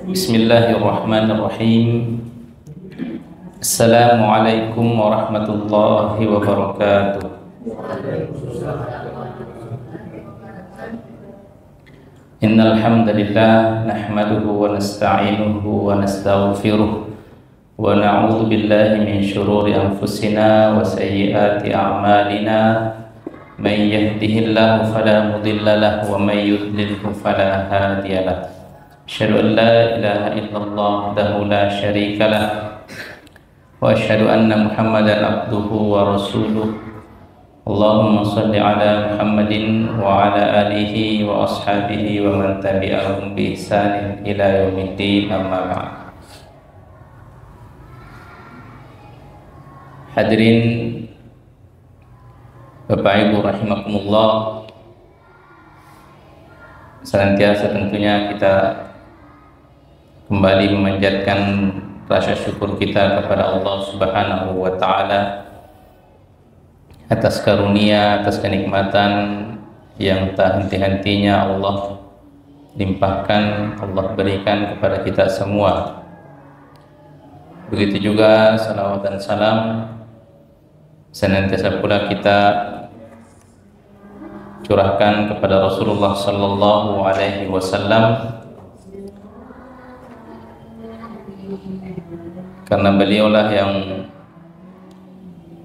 Bismillahirrahmanirrahim. Assalamualaikum warahmatullahi wabarakatuh. Innal hamdalillah nahmaduhu wa nasta'inuhu wa nastaghfiruh wa na'udzu billahi min shururi anfusina wa sayyiati a'malina. Man yahdihillahu fala mudilla lahu wa man yudlilhu fala hadiya lahu. Asyhadu an la ilaha illallah wahdahu la syarika lah wa asyhadu anna Muhammadan abduhu wa rasuluh. Allahumma shalli ala Muhammadin wa ala alihi wa ashabihi wa man tabi'ahum bi ihsanin ila yaumiddin, amma ba'd. Hadirin Bapak Ibu rahimakumullah, senantiasa tentunya kita kembali memanjatkan rasa syukur kita kepada Allah Subhanahu wa Ta'ala atas karunia, atas kenikmatan yang tak henti-hentinya Allah limpahkan, Allah berikan kepada kita semua. Begitu juga salawat dan salam senantiasa pula kita curahkan kepada Rasulullah sallallahu alaihi wasallam, karena beliaulah yang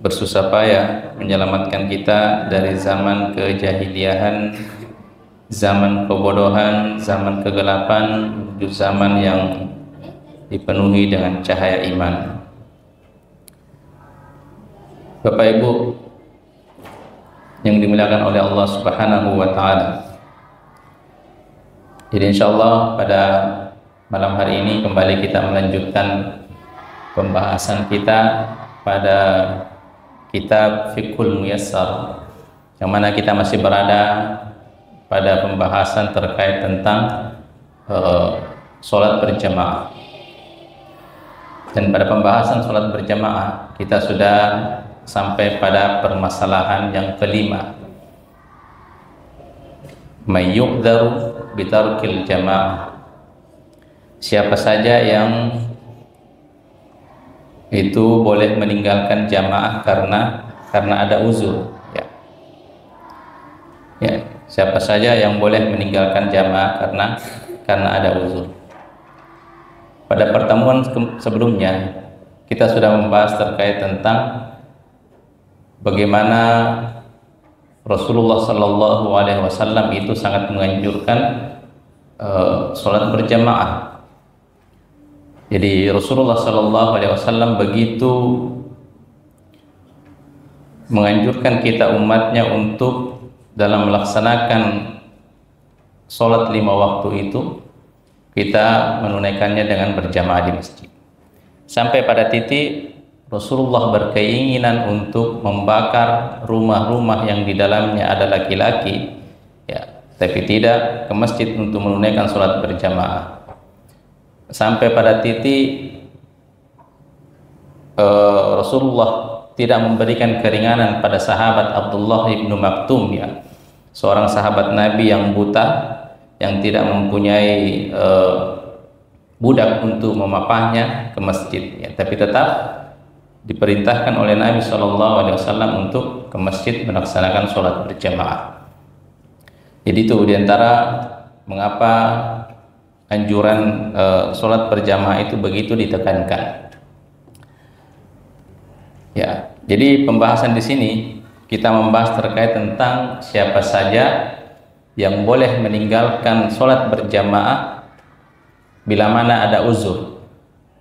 bersusah payah menyelamatkan kita dari zaman kejahiliahan, zaman kebodohan, zaman kegelapan menuju zaman yang dipenuhi dengan cahaya iman. Bapak Ibu yang dimuliakan oleh Allah Subhanahu wa Ta'ala, jadi insyaallah pada malam hari ini kembali kita melanjutkan pembahasan kita pada kitab Fiqhul Muyassar, yang mana kita masih berada pada pembahasan terkait tentang sholat berjamaah. Dan pada pembahasan sholat berjamaah kita sudah sampai pada permasalahan yang kelima, may yu'dzaru bitarkil jamaah. Siapa saja yang itu boleh meninggalkan jamaah karena ada uzur, ya. Siapa saja yang boleh meninggalkan jamaah karena ada uzur. Pada pertemuan sebelumnya kita sudah membahas terkait tentang bagaimana Rasulullah Sallallahu Alaihi Wasallam itu sangat menganjurkan sholat berjamaah. Jadi Rasulullah Sallallahu Alaihi Wasallam begitu menganjurkan kita umatnya untuk dalam melaksanakan sholat 5 waktu itu kita menunaikannya dengan berjamaah di masjid. Sampai pada titik Rasulullah berkeinginan untuk membakar rumah-rumah yang di dalamnya ada laki-laki, ya, tapi tidak ke masjid untuk menunaikan sholat berjamaah. Sampai pada titik Rasulullah tidak memberikan keringanan pada sahabat Abdullah ibnu Maktum, ya, seorang sahabat Nabi yang buta, yang tidak mempunyai budak untuk memapahnya ke masjid, ya, tapi tetap diperintahkan oleh Nabi SAW untuk ke masjid melaksanakan sholat berjamaah. Jadi itu diantara mengapa anjuran sholat berjamaah itu begitu ditekankan. Ya, jadi pembahasan di sini kita membahas terkait tentang siapa saja yang boleh meninggalkan sholat berjamaah bila mana ada uzur,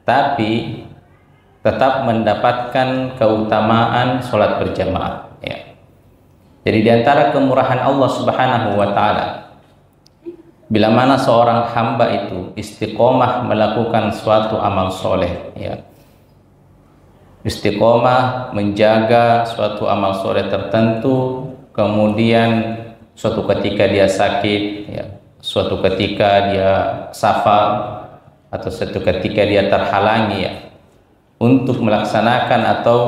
tapi tetap mendapatkan keutamaan sholat berjamaah. Ya. Jadi diantara kemurahan Allah Subhanahu wa Ta'ala, bila mana seorang hamba itu istiqomah melakukan suatu amal soleh, ya, istiqomah menjaga suatu amal soleh tertentu, kemudian suatu ketika dia sakit, ya, suatu ketika dia safar, atau suatu ketika dia terhalangi, ya, untuk melaksanakan atau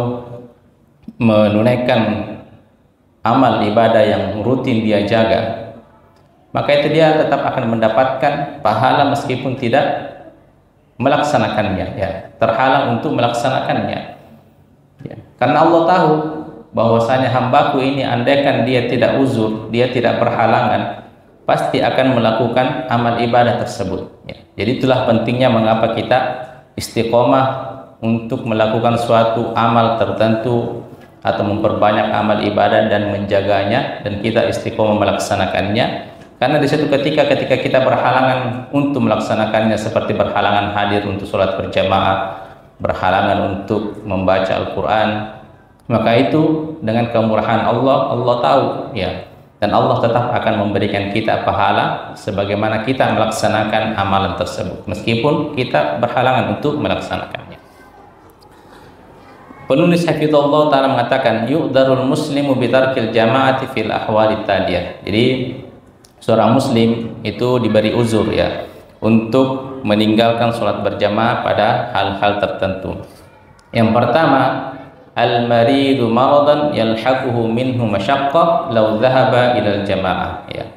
menunaikan amal ibadah yang rutin dia jaga, maka itu dia tetap akan mendapatkan pahala meskipun tidak melaksanakannya, ya, terhalang untuk melaksanakannya, ya. Karena Allah tahu bahwasanya hambaku ini andaikan dia tidak uzur, dia tidak berhalangan, pasti akan melakukan amal ibadah tersebut, ya. Jadi itulah pentingnya mengapa kita istiqomah untuk melakukan suatu amal tertentu atau memperbanyak amal ibadah dan menjaganya, dan kita istiqomah melaksanakannya. Karena di suatu ketika kita berhalangan untuk melaksanakannya, seperti berhalangan hadir untuk sholat berjamaah, berhalangan untuk membaca Al-Quran, maka itu dengan kemurahan Allah, Allah tahu, ya, dan Allah tetap akan memberikan kita pahala sebagaimana kita melaksanakan amalan tersebut, meskipun kita berhalangan untuk melaksanakannya. Penulis Hafizahullah Ta'ala mengatakan, yu'darul muslimu bitarkil jama'ati fil ahwali taliyah. Jadi seorang muslim itu diberi uzur, ya, untuk meninggalkan sholat berjamaah pada hal-hal tertentu. Yang pertama, al-maridu maradan yalhaquhu minhu masyaqqah law dhahaba ilal jamaah, ya.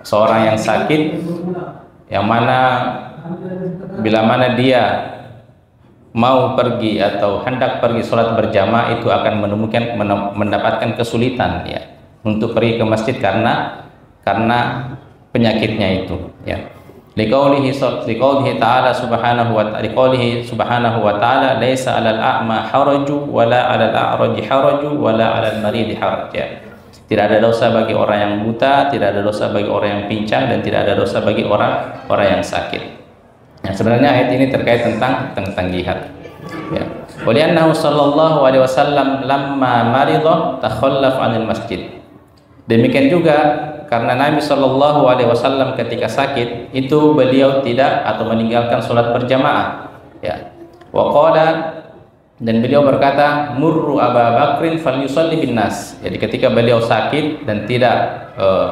Seorang yang sakit, yang mana bila mana dia mau pergi atau hendak pergi sholat berjamaah, itu akan mendapatkan kesulitan, ya, untuk pergi ke masjid karena penyakitnya itu, ya. Liqaulihi ta'ala subhanahu wa ta'ala laisa 'alal a'ma haraju wala 'alal a'raji haraju wala 'alal maridi haraj, ya. Tidak ada dosa bagi orang yang buta, tidak ada dosa bagi orang yang pincang, dan tidak ada dosa bagi orang yang sakit. Nah, sebenarnya ayat ini terkait tentang jihad, ya. Waliannahu sallallahu alaihi wasallam lamma maridha takhallaf 'anil masjid. Demikian juga karena Nabi sallallahu alaihi wasallam ketika sakit itu beliau tidak atau meninggalkan salat berjamaah, ya. Wa qala, dan beliau berkata, murru Abu Bakrin falyusalli bin nas. Jadi ketika beliau sakit dan tidak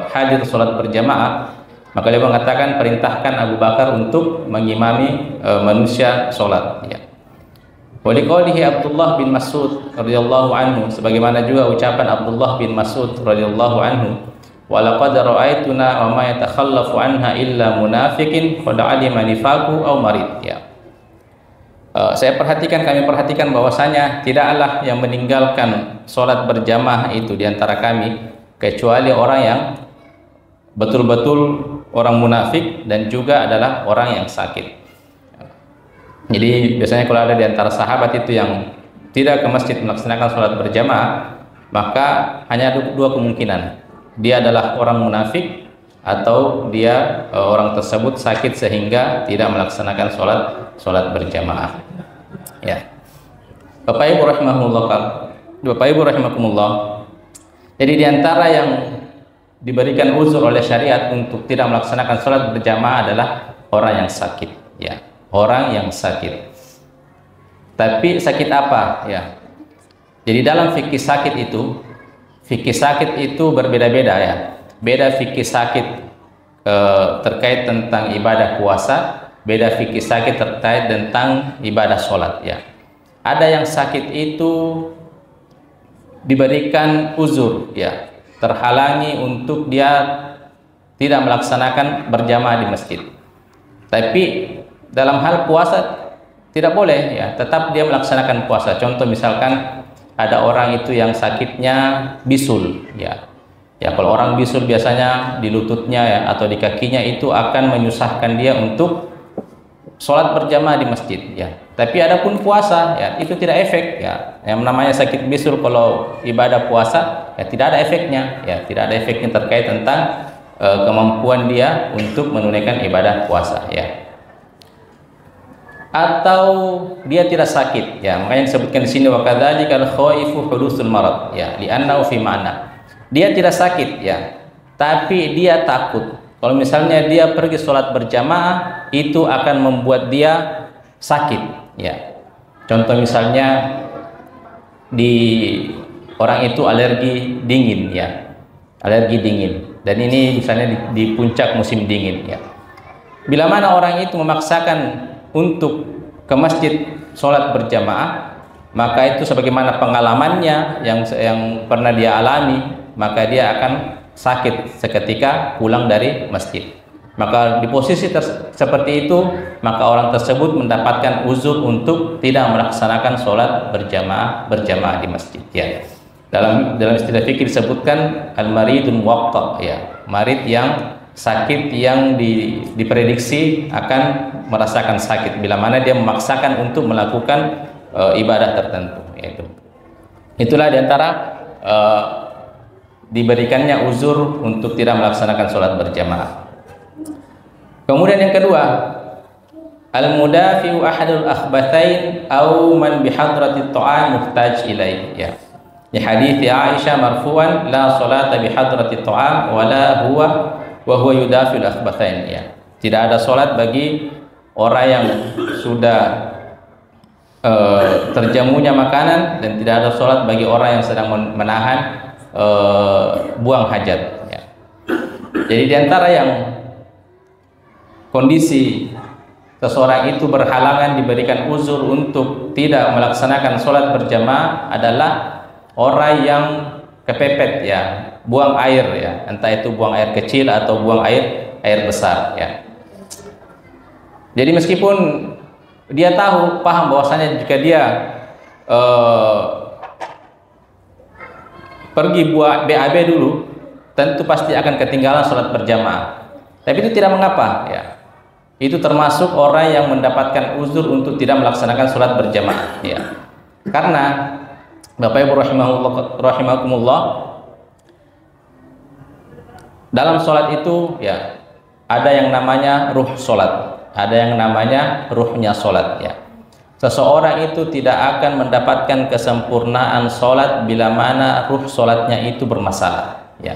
hadir salat berjamaah, maka beliau mengatakan, perintahkan Abu Bakar untuk mengimami manusia sholat, ya. Waliqaulihi Abdullah bin Mas'ud radhiyallahu anhu, sebagaimana juga ucapan Abdullah bin Mas'ud radhiyallahu anhu, walaqad ra'aituna wa ma yatakhallafu anha illa munafiqin qad 'alima nifaqu aw marid, ya. Kami perhatikan bahwasanya tidaklah yang meninggalkan sholat berjamaah itu diantara kami kecuali orang yang betul-betul orang munafik dan juga adalah orang yang sakit. Jadi biasanya kalau ada di antara sahabat itu yang tidak ke masjid melaksanakan sholat berjamaah, maka hanya ada dua kemungkinan. Dia adalah orang munafik atau dia orang tersebut sakit sehingga tidak melaksanakan sholat berjamaah, ya. Bapak Ibu rahimakumullah. Jadi di antara yang diberikan uzur oleh syariat untuk tidak melaksanakan sholat berjamaah adalah orang yang sakit, ya, orang yang sakit. Tapi sakit apa, ya? Jadi dalam fikih sakit itu berbeda-beda, ya. Beda fikih sakit terkait tentang ibadah puasa, beda fikih sakit terkait tentang ibadah sholat, ya. Ada yang sakit itu diberikan uzur, ya, terhalangi untuk dia tidak melaksanakan berjamaah di masjid. Tapi dalam hal puasa tidak boleh, ya, tetap dia melaksanakan puasa. Contoh misalkan ada orang itu yang sakitnya bisul, ya. Ya, kalau orang bisul biasanya di lututnya, ya, atau di kakinya itu akan menyusahkan dia untuk sholat berjamaah di masjid, ya. Tapi adapun puasa, ya, itu tidak efek, ya. Yang namanya sakit bisul kalau ibadah puasa, ya, tidak ada efeknya, ya, tidak ada efeknya terkait tentang kemampuan dia untuk menunaikan ibadah puasa, ya. Atau dia tidak sakit, ya, makanya disebutkan di sini wa kadzalika al-khaifu hudusul marad, ya, li'annahu fi ma'na. Dia tidak sakit, ya, tapi dia takut kalau misalnya dia pergi sholat berjamaah itu akan membuat dia sakit, ya. Contoh misalnya di orang itu alergi dingin, ya, alergi dingin, dan ini misalnya di puncak musim dingin, ya. Bila mana orang itu memaksakan untuk ke masjid sholat berjamaah, maka itu sebagaimana pengalamannya yang pernah dia alami, maka dia akan sakit seketika pulang dari masjid. Maka di posisi seperti itu, maka orang tersebut mendapatkan uzur untuk tidak melaksanakan sholat berjamaah di masjid. Ya. Dalam istilah fikih disebutkan al-maridun muwatta, ya, marid yang sakit yang diprediksi akan merasakan sakit bila mana dia memaksakan untuk melakukan ibadah tertentu. Itulah diantara diberikannya uzur untuk tidak melaksanakan sholat berjamaah. Kemudian yang kedua, al-mudafi'u ahadul akhbathain aw man bihadratit ta'am muhtaj ilaih. Ya. Di hadis Aisyah marfu'an, la salata bihadratit ta'am wala huwa wa huwa yudafi'ul akhbathain. Ya. Tidak ada salat bagi orang yang sudah terjamunya makanan, dan tidak ada salat bagi orang yang sedang menahan buang hajat. Ya. Jadi diantara yang kondisi seseorang itu berhalangan diberikan uzur untuk tidak melaksanakan sholat berjamaah adalah orang yang kepepet, ya, buang air, ya, entah itu buang air kecil atau buang air besar, ya. Jadi meskipun dia paham bahwasanya jika dia pergi buat BAB dulu, tentu pasti akan ketinggalan sholat berjamaah. Tapi itu tidak mengapa, ya. Itu termasuk orang yang mendapatkan uzur untuk tidak melaksanakan sholat berjamaah, ya. Karena Bapak Ibu rahimakumullah, dalam sholat itu, ya, ada yang namanya ruh sholat, ada yang namanya ruhnya sholat, ya. Seseorang itu tidak akan mendapatkan kesempurnaan sholat bila mana ruh sholatnya itu bermasalah, ya.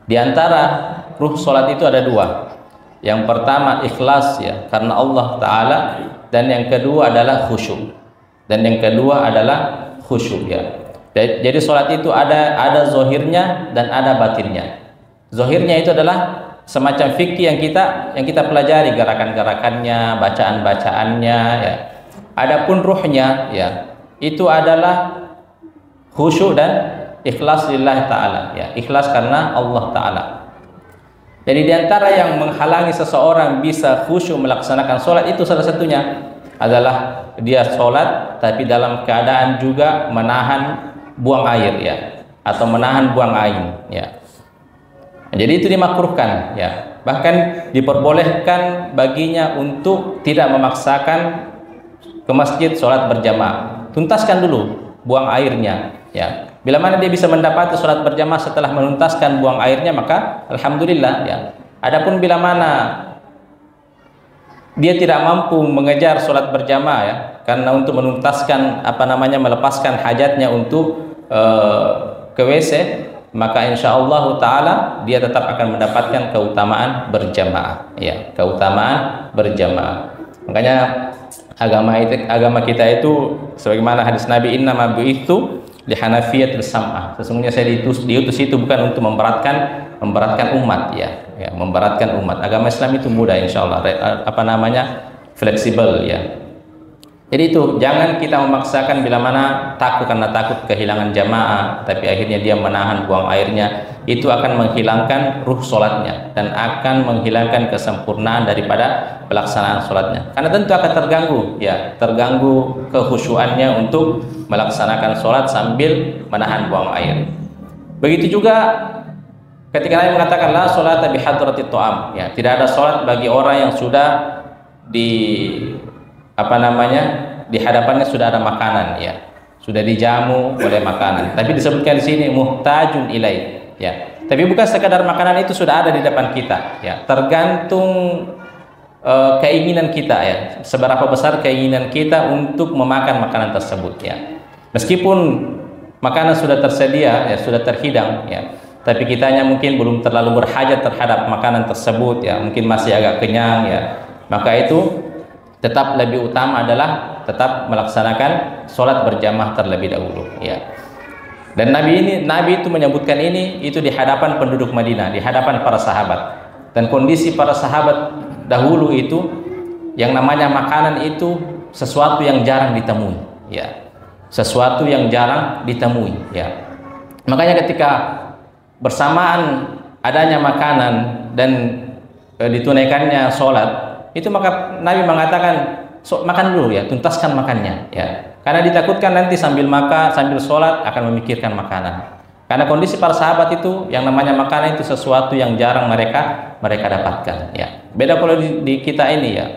Di antara ruh sholat itu ada dua. Yang pertama ikhlas, ya, karena Allah Ta'ala, dan yang kedua adalah khusyuk. Dan yang kedua adalah khusyuk, ya. Jadi sholat itu ada zohirnya dan ada batinnya. Zohirnya itu adalah semacam fikih yang kita pelajari, gerakan-gerakannya, bacaan-bacaannya, ya. Adapun ruhnya, ya, itu adalah khusyuk dan ikhlas lillah Ta'ala, ya, ikhlas karena Allah Ta'ala. Jadi diantara yang menghalangi seseorang bisa khusyuk melaksanakan sholat itu salah satunya adalah dia sholat tapi dalam keadaan juga menahan buang air, ya, atau menahan buang air, ya. Jadi itu dimakruhkan, ya. Bahkan diperbolehkan baginya untuk tidak memaksakan ke masjid sholat berjamaah. Tuntaskan dulu buang airnya, ya. Bila mana dia bisa mendapati sholat berjamaah setelah menuntaskan buang airnya, maka alhamdulillah, ya. Adapun bila mana dia tidak mampu mengejar sholat berjamaah, ya, karena untuk menuntaskan melepaskan hajatnya untuk ke WC, maka insyaallah Ta'ala dia tetap akan mendapatkan keutamaan berjamaah, ya, keutamaan berjamaah. Makanya agama kita itu sebagaimana hadis Nabi, innama bu'itsu li hanafiyatil sam'ah, sesungguhnya saya diutus itu bukan untuk memberatkan umat, ya, memberatkan umat. Agama Islam itu mudah, insyaallah, fleksibel, ya. Jadi itu jangan kita memaksakan bila mana karena takut kehilangan jamaah, tapi akhirnya dia menahan buang airnya, itu akan menghilangkan ruh sholatnya dan akan menghilangkan kesempurnaan daripada pelaksanaan sholatnya. Karena tentu akan terganggu kekhusyuannya untuk melaksanakan sholat sambil menahan buang air. Begitu juga ketika Nabi mengatakan la sholata bihadratit ta'am, ya, tidak ada sholat bagi orang yang sudah di hadapannya sudah ada makanan, ya, sudah dijamu oleh makanan. Tapi disebutkan di sini muhtajun ilai, ya. Tapi bukan sekadar makanan itu sudah ada di depan kita, ya. Tergantung keinginan kita, ya, seberapa besar keinginan kita untuk memakan makanan tersebut, ya. Meskipun makanan sudah tersedia, ya, sudah terhidang, ya, tapi kitanya mungkin belum terlalu berhajat terhadap makanan tersebut, ya, mungkin masih agak kenyang, ya, maka itu tetap lebih utama adalah tetap melaksanakan sholat berjamaah terlebih dahulu, ya. Dan Nabi itu menyebutkan ini itu di hadapan penduduk Madinah, di hadapan para sahabat. Dan kondisi para sahabat dahulu itu yang namanya makanan itu sesuatu yang jarang ditemui, ya, sesuatu yang jarang ditemui, ya. Makanya ketika bersamaan adanya makanan dan ditunaikannya sholat, itu maka Nabi mengatakan makan dulu ya, tuntaskan makannya ya. Karena ditakutkan nanti sambil makan, sambil sholat akan memikirkan makanan. Karena kondisi para sahabat itu yang namanya makanan itu sesuatu yang jarang mereka dapatkan ya. Beda kalau di kita ini ya.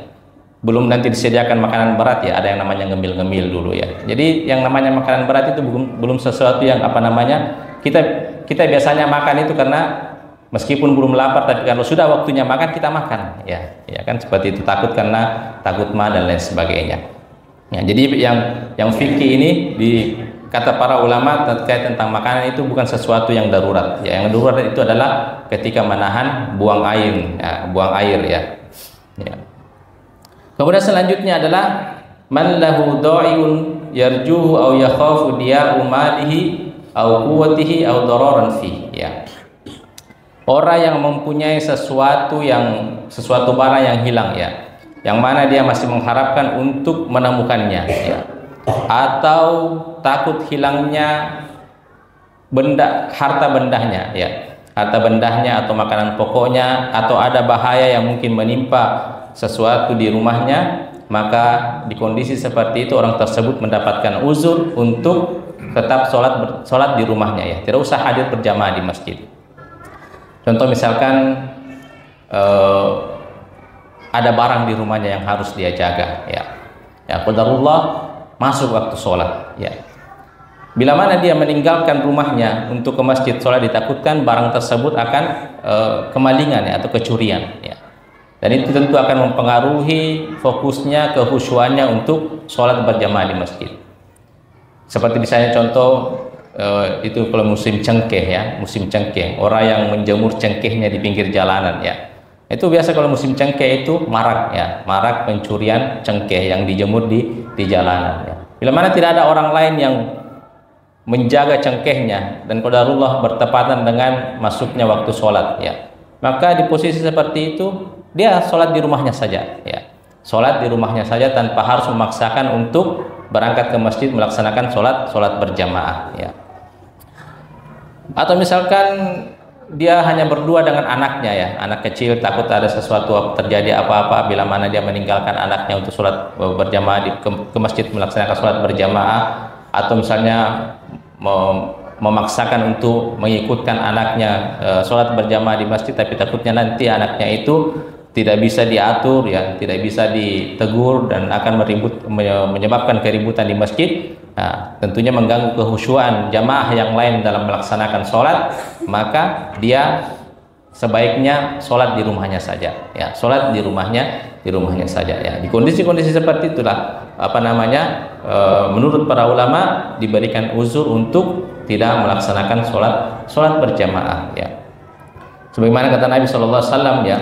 Belum nanti disediakan makanan berat ya, ada yang namanya ngemil-ngemil dulu ya. Jadi yang namanya makanan berat itu belum sesuatu yang apa namanya, kita biasanya makan itu karena meskipun belum lapar, tapi kalau sudah waktunya makan kita makan ya kan, seperti itu, takut mah dan lain sebagainya ya. Jadi yang fikih ini di kata para ulama terkait tentang makanan itu bukan sesuatu yang darurat ya. Yang darurat itu adalah ketika menahan buang air ya. Kemudian selanjutnya adalah man lahu dha'iun yarjuhu aw yakhafu diya'u malihi aw quwwatihi aw dararan fi ya. Orang yang mempunyai sesuatu barang yang hilang ya, yang mana dia masih mengharapkan untuk menemukannya ya, atau takut hilangnya harta bendahnya ya, harta bendahnya atau makanan pokoknya, atau ada bahaya yang mungkin menimpa sesuatu di rumahnya, maka di kondisi seperti itu orang tersebut mendapatkan uzur untuk tetap sholat di rumahnya ya, tidak usah hadir berjamaah di masjid. Contoh misalkan ada barang di rumahnya yang harus dia jaga ya, qadarullah masuk waktu sholat ya. Bila mana dia meninggalkan rumahnya untuk ke masjid sholat, ditakutkan barang tersebut akan kemalingan ya, atau kecurian ya. Dan itu tentu akan mempengaruhi fokusnya, kekhusyuannya untuk sholat berjamaah di masjid. Seperti misalnya contoh itu kalau musim cengkeh ya, musim cengkeh, orang yang menjemur cengkehnya di pinggir jalanan ya. Itu biasa kalau musim cengkeh itu marak ya, marak pencurian cengkeh yang dijemur di jalanan ya. Bila mana tidak ada orang lain yang menjaga cengkehnya dan qadarullah bertepatan dengan masuknya waktu sholat ya, maka di posisi seperti itu dia sholat di rumahnya saja ya, sholat di rumahnya saja tanpa harus memaksakan untuk berangkat ke masjid melaksanakan sholat berjamaah ya. Atau misalkan dia hanya berdua dengan anaknya ya, anak kecil, takut ada sesuatu terjadi apa-apa bila mana dia meninggalkan anaknya untuk sholat berjamaah ke masjid melaksanakan sholat berjamaah, atau misalnya memaksakan untuk mengikutkan anaknya sholat berjamaah di masjid, tapi takutnya nanti anaknya itu tidak bisa diatur ya, tidak bisa ditegur dan akan menyebabkan keributan di masjid. Nah, tentunya mengganggu kekhusyuan jamaah yang lain dalam melaksanakan sholat, maka dia sebaiknya sholat di rumahnya saja ya, sholat di rumahnya saja ya. Di kondisi-kondisi seperti itulah menurut para ulama diberikan uzur untuk tidak melaksanakan sholat berjamaah ya. Sebagaimana kata Nabi SAW ya,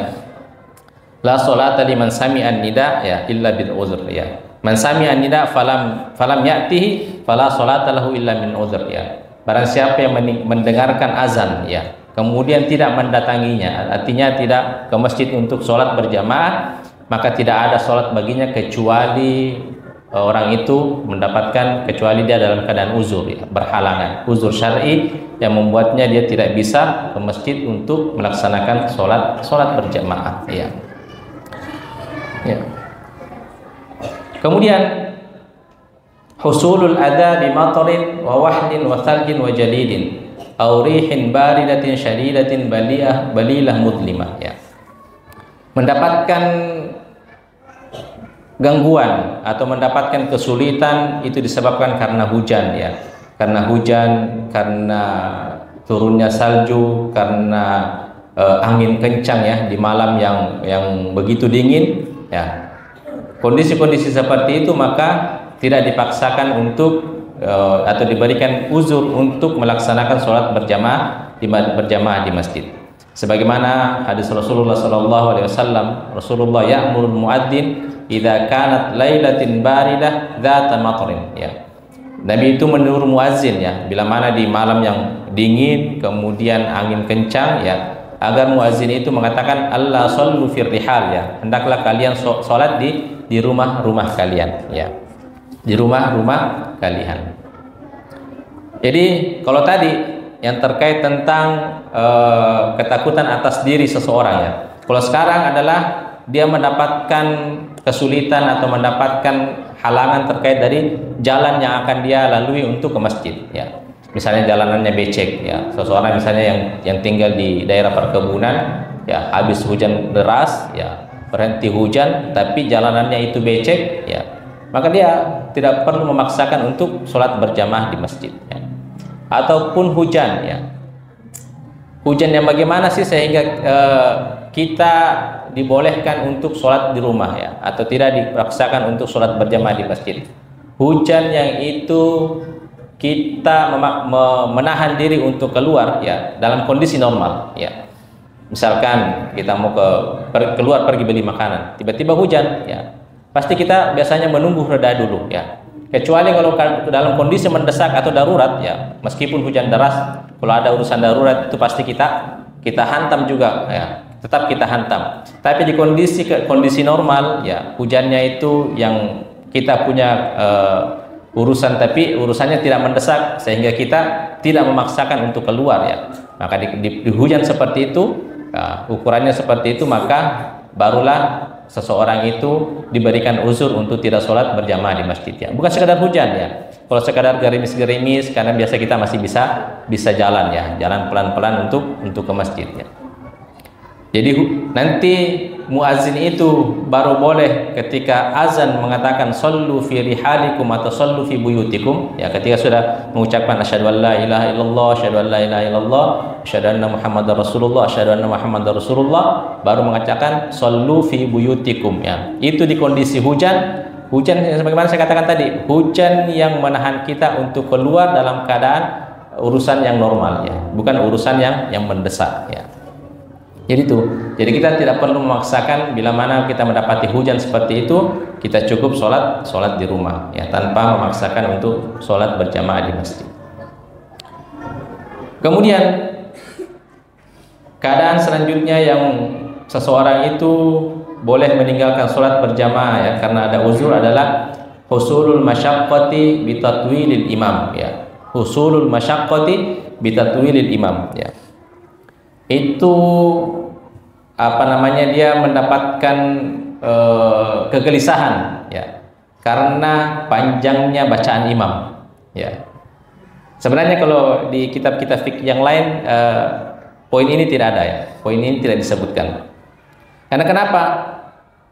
la sholata liman sami'an nida ya illa bil uzur ya. Man sami'an nida falam ya'tihi fala sholata lahu illa min uzur ya. Barang siapa yang mendengarkan azan ya, kemudian tidak mendatanginya, artinya tidak ke masjid untuk sholat berjamaah, maka tidak ada sholat baginya kecuali orang itu mendapatkan, kecuali dia dalam keadaan uzur ya, berhalangan, uzur syar'i yang membuatnya dia tidak bisa ke masjid untuk melaksanakan sholat berjamaah ya. Ya. Kemudian husulul adza bi matarin wa wahlin wa thalgin wa jalidin aw rihin baridatin syadidatin balilah mudlimah ya. Mendapatkan gangguan atau mendapatkan kesulitan itu disebabkan karena hujan ya. Karena hujan, karena turunnya salju, karena angin kencang ya di malam yang begitu dingin ya. Kondisi-kondisi seperti itu maka tidak dipaksakan untuk atau diberikan uzur untuk melaksanakan sholat berjamaah di masjid. Sebagaimana hadis Rasulullah SAW, Rasulullah ya'murul muadzin idza kanat lailatin baridah dzata matrin ya. Nabi itu menyuruh muadzin ya, bila mana di malam yang dingin kemudian angin kencang ya, agar muadzin itu mengatakan Allah shollu fir rihal ya, hendaklah kalian sholat di rumah-rumah kalian ya, di rumah-rumah kalian. Jadi kalau tadi yang terkait tentang ketakutan atas diri seseorang ya, Kalau sekarang adalah dia mendapatkan kesulitan atau mendapatkan halangan terkait dari jalan yang akan dia lalui untuk ke masjid, ya. Misalnya jalanannya becek, ya. Seseorang misalnya yang tinggal di daerah perkebunan, ya, habis hujan deras, ya, berhenti hujan, tapi jalanannya itu becek, ya, maka dia tidak perlu memaksakan untuk sholat berjamaah di masjid, ya. Ataupun hujan, ya, hujan yang bagaimana sih sehingga kita dibolehkan untuk sholat di rumah, ya, atau tidak dipaksakan untuk sholat berjamaah di masjid. Hujan yang itu kita menahan diri untuk keluar, ya, dalam kondisi normal, ya. Misalkan kita mau keluar pergi beli makanan, tiba-tiba hujan, ya, pasti kita biasanya menunggu reda dulu, ya. Kecuali kalau dalam kondisi mendesak atau darurat, ya, meskipun hujan deras, kalau ada urusan darurat itu pasti kita hantam juga, ya, tetap kita hantam. Tapi di kondisi normal, ya, hujannya itu yang kita punya urusan, tapi urusannya tidak mendesak sehingga kita tidak memaksakan untuk keluar, ya, maka di hujan seperti itu, ya, ukurannya seperti itu, maka barulah seseorang itu diberikan uzur untuk tidak sholat berjamaah di masjid, ya. Bukan sekadar hujan, ya. Kalau sekadar gerimis-gerimis, karena biasa kita masih bisa jalan, ya, jalan pelan-pelan untuk ke masjid, ya. Jadi nanti muazin itu baru boleh ketika azan mengatakan sallu fi rihalikum atau sallu fi buyutikum, ya, ketika sudah mengucapkan asyhadu an la ilaha illallah, asyhadu an la ilaha illallah, asyhadu anna muhammadar rasulullah, asyhadu anna muhammadar rasulullah, baru mengatakan sallu fi buyutikum, ya. Itu di kondisi hujan sebagaimana saya katakan tadi, hujan yang menahan kita untuk keluar dalam keadaan urusan yang normal, ya, bukan urusan yang mendesak, ya. Jadi kita tidak perlu memaksakan. Bila mana kita mendapati hujan seperti itu, kita cukup sholat di rumah, ya, tanpa memaksakan untuk sholat berjamaah di masjid. Kemudian keadaan selanjutnya yang seseorang itu boleh meninggalkan sholat berjamaah, ya, karena ada uzur adalah husulul masyaqqati bitatwilil imam, ya. Husulul masyaqqati bitatwilil imam, ya. Itu dia mendapatkan kegelisahan, ya, karena panjangnya bacaan imam, ya. Sebenarnya kalau di kitab-kitab fikih yang lain poin ini tidak ada, ya, poin ini tidak disebutkan. Karena kenapa?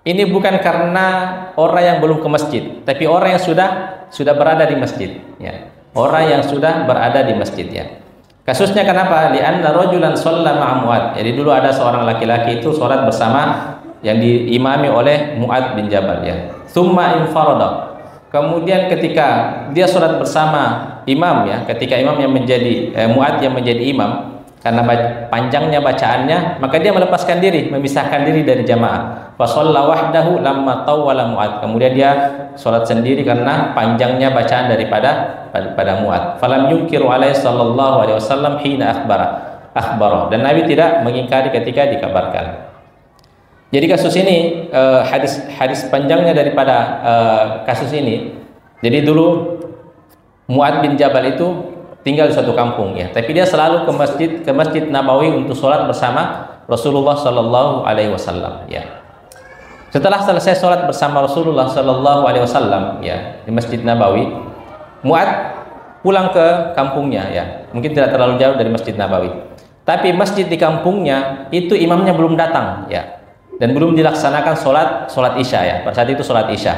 Ini bukan karena orang yang belum ke masjid, tapi orang yang sudah berada di masjid, ya. Orang yang sudah berada di masjid, ya. Kasusnya kenapa? Li'anna rajulan shalla ma'a Mu'ad. Jadi dulu ada seorang laki-laki itu sholat bersama yang diimami oleh Mu'ad bin Jabal, ya. Tsumma infarada. Kemudian ketika dia sholat bersama imam, ya, ketika imam yang menjadi Mu'ad yang menjadi imam, karena panjangnya bacaannya, maka dia melepaskan diri, memisahkan diri dari jamaah. Fa shalla wahdahu lamma tawwala Mu'ad. Kemudian dia sholat sendiri karena panjangnya bacaan daripada Mu'ad. Falam yunkiru alaihi sallallahu alaihi wasallam hina akhbara. Dan Nabi tidak mengingkari ketika dikabarkan. Jadi kasus ini hadis panjangnya daripada kasus ini. Jadi dulu Mu'ad bin Jabal itu tinggal di suatu kampung, ya, tapi dia selalu ke masjid Nabawi untuk sholat bersama Rasulullah sallallahu alaihi wasallam, ya. Setelah selesai sholat bersama Rasulullah sallallahu alaihi wasallam, ya, di Masjid Nabawi, Mu'ad pulang ke kampungnya, ya. Mungkin tidak terlalu jauh dari Masjid Nabawi. Tapi masjid di kampungnya itu imamnya belum datang, ya. Dan belum dilaksanakan sholat Isya, ya. Pada saat itu sholat Isya.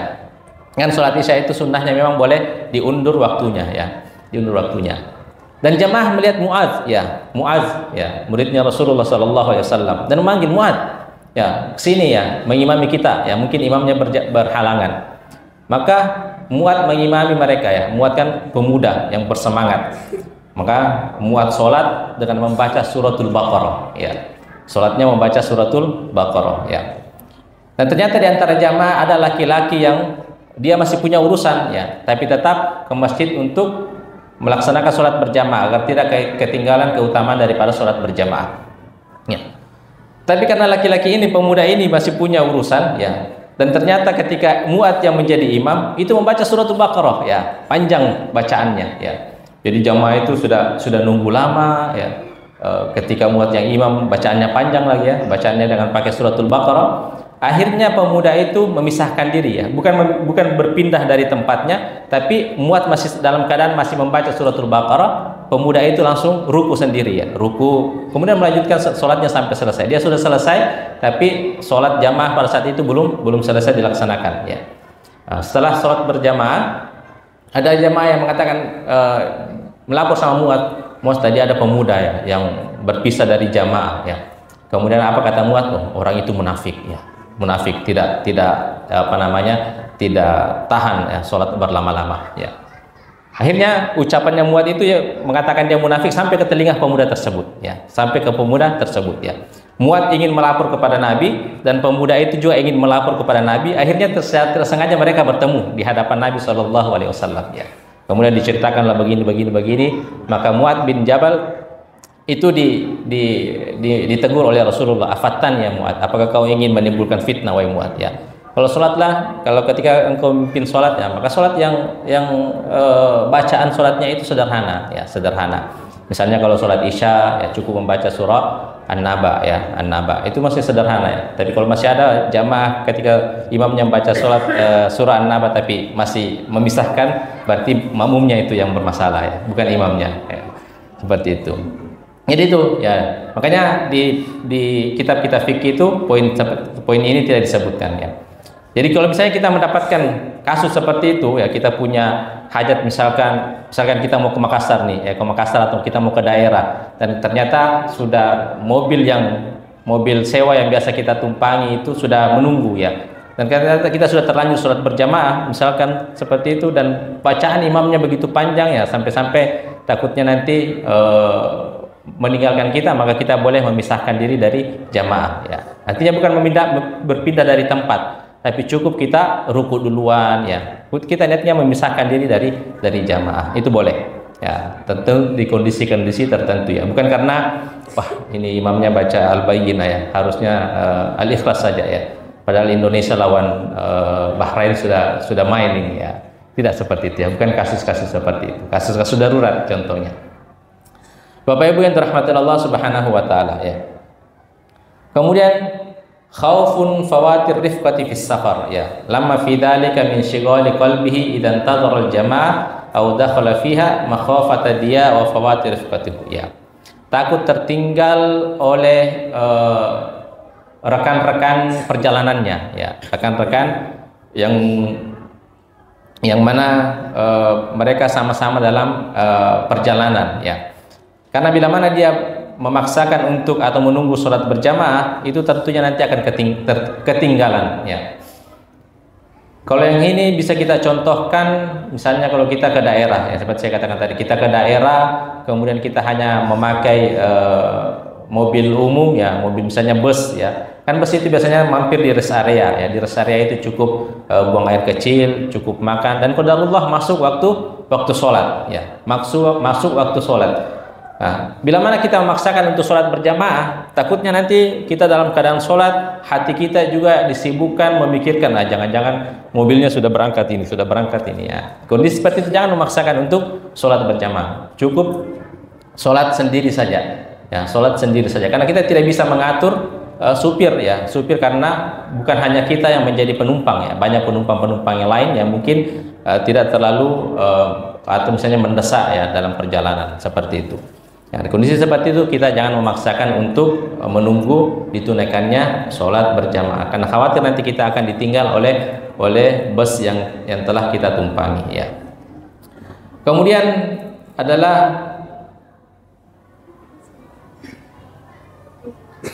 Kan sholat Isya itu sunnahnya memang boleh diundur waktunya, ya. Diundur waktunya. Dan jamaah melihat Mu'adz, ya, muridnya Rasulullah sallallahu alaihi wasallam, dan memanggil Mu'adz, ya, sini, ya, mengimami kita, ya, mungkin imamnya berhalangan. Maka Mu'adz mengimami mereka, ya. Mu'adz kan pemuda yang bersemangat. Maka Mu'adz sholat dengan membaca suratul Baqarah, ya. Sholatnya membaca suratul Baqarah, ya. Dan ternyata di antara jamaah ada laki-laki yang dia masih punya urusan, ya, tapi tetap ke masjid untuk melaksanakan sholat berjamaah agar tidak ketinggalan keutamaan daripada sholat berjamaah, ya. Tapi karena laki-laki ini, pemuda ini masih punya urusan, ya, dan ternyata ketika Mu'adz yang menjadi imam itu membaca suratul Baqarah, ya, panjang bacaannya, ya. Jadi jamaah itu sudah nunggu lama, ya, ketika muat yang imam bacaannya panjang lagi ya, bacaannya dengan pakai suratul Baqarah, akhirnya pemuda itu memisahkan diri ya, bukan berpindah dari tempatnya, tapi muat masih dalam keadaan masih membaca suratul Baqarah, pemuda itu langsung ruku sendiri ya, ruku, kemudian melanjutkan sholatnya sampai selesai. Dia sudah selesai, tapi sholat jamaah pada saat itu belum selesai dilaksanakan ya. Nah, setelah sholat berjamaah, ada jamaah yang mengatakan melapor sama muat tadi ada pemuda ya yang berpisah dari jamaah ya. Kemudian apa kata muat? Oh, orang itu munafik ya, munafik, tidak apa namanya, tidak tahan ya sholat berlama-lama ya. Akhirnya ucapannya muat itu ya mengatakan dia munafik sampai ke telinga pemuda tersebut ya, sampai ke pemuda tersebut ya. Muat ingin melapor kepada Nabi dan pemuda itu juga ingin melapor kepada Nabi. Akhirnya tersengaja mereka bertemu di hadapan Nabi SAW ya. Kemudian diceritakanlah begini. Maka Mu'ad bin Jabal itu ditegur oleh Rasulullah. Afatan ya Mu'ad, apakah kau ingin menimbulkan fitnah wahai Mu'ad ya? Kalau sholatlah, kalau ketika engkau memimpin sholat ya, maka sholat yang bacaan sholatnya itu sederhana ya, sederhana. Misalnya kalau sholat isya ya cukup membaca surah An-Naba ya, An-Naba itu masih sederhana ya. Tapi kalau masih ada jamaah ketika imamnya membaca surah An-Naba tapi masih memisahkan, berarti makmumnya itu yang bermasalah ya, bukan imamnya ya. Seperti itu. Jadi itu ya, makanya di kitab-kitab fikih itu poin ini tidak disebutkan ya. Jadi kalau misalnya kita mendapatkan kasus seperti itu ya, kita punya hajat misalkan kita mau ke Makassar nih ya, ke Makassar atau kita mau ke daerah dan ternyata sudah mobil sewa yang biasa kita tumpangi itu sudah menunggu ya, dan ternyata kita sudah terlanjur sholat berjamaah misalkan seperti itu, dan bacaan imamnya begitu panjang ya, sampai takutnya nanti meninggalkan kita, maka kita boleh memisahkan diri dari jamaah ya. Artinya bukan berpindah dari tempat, tapi cukup kita ruku duluan ya. Kita niatnya memisahkan diri dari jamaah, itu boleh ya, tentu di kondisi-kondisi tertentu ya. Bukan karena wah ini imamnya baca Al-Bayyinah ya, harusnya Al-Ikhlas saja ya. Padahal Indonesia lawan Bahrain sudah main ini ya. Tidak seperti itu ya, bukan kasus-kasus seperti itu. Kasus-kasus darurat contohnya. Bapak Ibu yang dirahmati Allah Subhanahu wa taala ya. Kemudian khaufun fawatir rifqati fis safar ya, lamma fi dzalika min shighali qalbihi idan tadhara al jamaah aw dakhala fiha makhafata dia wa fawatir rifqatihi ya. Takut tertinggal oleh rekan-rekan perjalanannya ya, rekan-rekan yang mana mereka sama-sama dalam perjalanan ya. Karena bila mana dia memaksakan untuk atau menunggu sholat berjamaah, itu tentunya nanti akan ketinggalan ya. Kalau yang ini bisa kita contohkan, misalnya kalau kita ke daerah ya, seperti saya katakan tadi, kita ke daerah kemudian kita hanya memakai mobil umum ya, mobil misalnya bus ya, kan bus itu biasanya mampir di rest area ya, di rest area itu cukup buang air kecil, cukup makan, dan qadarullah masuk waktu sholat ya, masuk waktu sholat. Nah, bila mana kita memaksakan untuk sholat berjamaah, takutnya nanti kita dalam keadaan sholat, hati kita juga disibukkan memikirkan, jangan-jangan mobilnya sudah berangkat ini ya. Kondisi seperti itu jangan memaksakan untuk sholat berjamaah, cukup sholat sendiri saja ya, sholat sendiri saja, karena kita tidak bisa mengatur supir karena bukan hanya kita yang menjadi penumpang ya, banyak penumpang yang lain yang mungkin tidak terlalu atau misalnya mendesak ya dalam perjalanan seperti itu. Ya, di kondisi seperti itu kita jangan memaksakan untuk menunggu ditunaikannya sholat berjamaah, karena khawatir nanti kita akan ditinggal oleh bus yang telah kita tumpangi ya. Kemudian adalah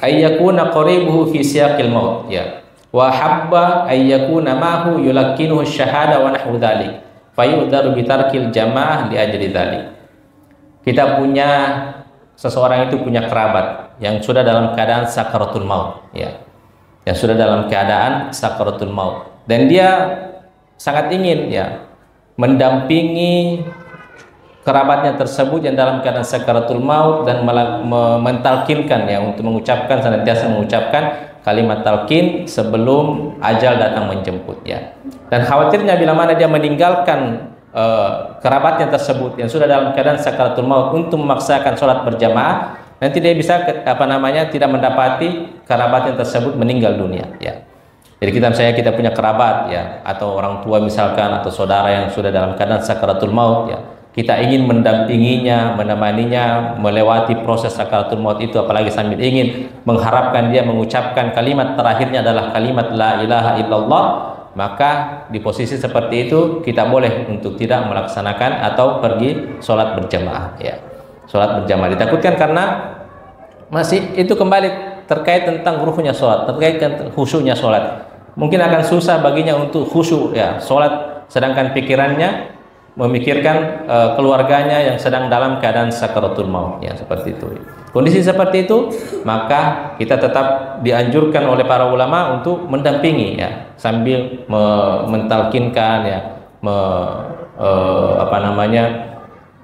ayyakuna qaribuhu fi siyaqil maut ya, wa habba ayyakuna mahu yulakkinuhu syahada wa nahwu dzalik fayu'dharu bi tarkil jamaah li ajli dzalik. Kita punya seseorang itu punya kerabat yang sudah dalam keadaan sakaratul maut ya, yang sudah dalam keadaan sakaratul maut, dan dia sangat ingin ya mendampingi kerabatnya tersebut yang dalam keadaan sakaratul maut dan mentalkinkan ya, untuk senantiasa mengucapkan kalimat talqin sebelum ajal datang menjemput ya. Dan khawatirnya bila mana dia meninggalkan kerabatnya tersebut yang sudah dalam keadaan sakaratul maut untuk memaksakan sholat berjamaah, nanti dia bisa tidak mendapati kerabat yang tersebut meninggal dunia, ya. Jadi misalnya kita punya kerabat, ya, atau orang tua misalkan, atau saudara yang sudah dalam keadaan sakaratul maut, ya, kita ingin mendampinginya, menemaninya melewati proses sakaratul maut itu, apalagi sambil ingin mengharapkan dia mengucapkan kalimat terakhirnya adalah kalimat la ilaha illallah, maka di posisi seperti itu kita boleh untuk tidak melaksanakan atau pergi sholat berjamaah, ya. Sholat berjamaah ditakutkan karena masih itu kembali terkait tentang ruhnya sholat, terkait dengan khusyuknya sholat. Mungkin akan susah baginya untuk khusyuk, ya, sholat, sedangkan pikirannya memikirkan keluarganya yang sedang dalam keadaan sakaratul maut, ya, seperti itu. Kondisi seperti itu, maka kita tetap dianjurkan oleh para ulama untuk mendampingi, ya, sambil mentalkinkan, ya,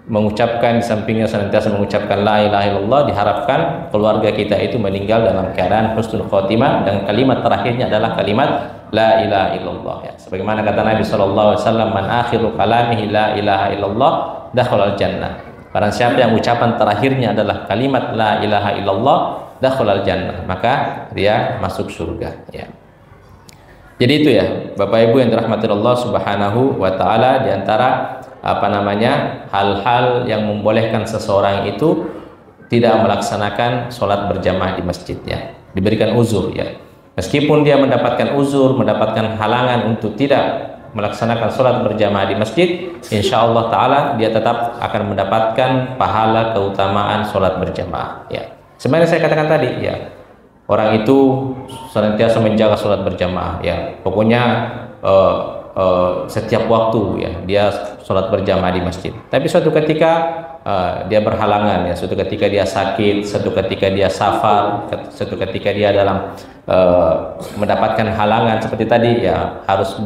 mengucapkan, di sampingnya senantiasa mengucapkan la ilaha illallah. Diharapkan keluarga kita itu meninggal dalam keadaan husnul khotimah dan kalimat terakhirnya adalah kalimat la ilaha illallah, ya. Sebagaimana kata Nabi sallallahu alaihi wasallam, man akhiru kalamihi la ilaha illallah dakhalal jannah. Barang siapa yang ucapan terakhirnya adalah kalimat la ilaha illallah dakhalal jannah, maka dia masuk surga, ya. Jadi itu, ya, Bapak Ibu yang dirahmati Allah Subhanahu wa taala, di antara hal-hal yang membolehkan seseorang itu tidak melaksanakan sholat berjamaah di masjid, ya, diberikan uzur, ya. Meskipun dia mendapatkan uzur, mendapatkan halangan untuk tidak melaksanakan sholat berjamaah di masjid, insya Allah Ta'ala dia tetap akan mendapatkan pahala keutamaan sholat berjamaah, ya. Sebenarnya saya katakan tadi, ya, orang itu senantiasa menjaga sholat berjamaah, ya, pokoknya setiap waktu, ya, dia sholat berjamaah di masjid. Tapi suatu ketika dia berhalangan, ya, suatu ketika dia sakit, suatu ketika dia safar, suatu ketika dia dalam mendapatkan halangan seperti tadi, ya, harus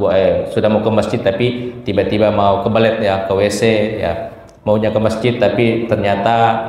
sudah mau ke masjid tapi tiba-tiba mau kebelet, ya, ke WC, ya, maunya ke masjid tapi ternyata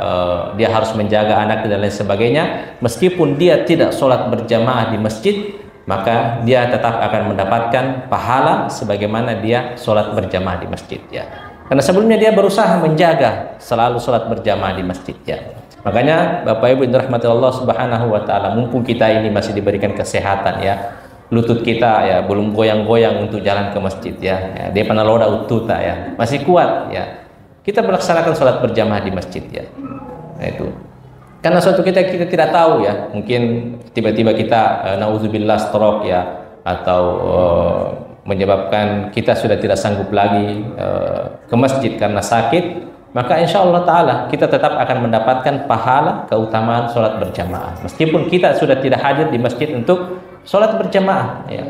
dia harus menjaga anak dan lain sebagainya. Meskipun dia tidak sholat berjamaah di masjid, maka dia tetap akan mendapatkan pahala sebagaimana dia sholat berjamaah di masjid, ya. Karena sebelumnya dia berusaha menjaga selalu sholat berjamaah di masjid, ya. Makanya Bapak Ibu yang dirahmati Allah Subhanahu wa taala, mumpung kita ini masih diberikan kesehatan, ya, lutut kita, ya, belum goyang-goyang untuk jalan ke masjid, ya, dia panaloda ututa, ya, masih kuat, ya, kita melaksanakan sholat berjamaah di masjid, ya. Nah, itu karena suatu kita tidak tahu, ya, mungkin tiba-tiba kita nauzubillah stroke, ya, atau menyebabkan kita sudah tidak sanggup lagi ke masjid karena sakit, maka insya Allah Ta'ala kita tetap akan mendapatkan pahala keutamaan sholat berjamaah meskipun kita sudah tidak hadir di masjid untuk sholat berjamaah, ya.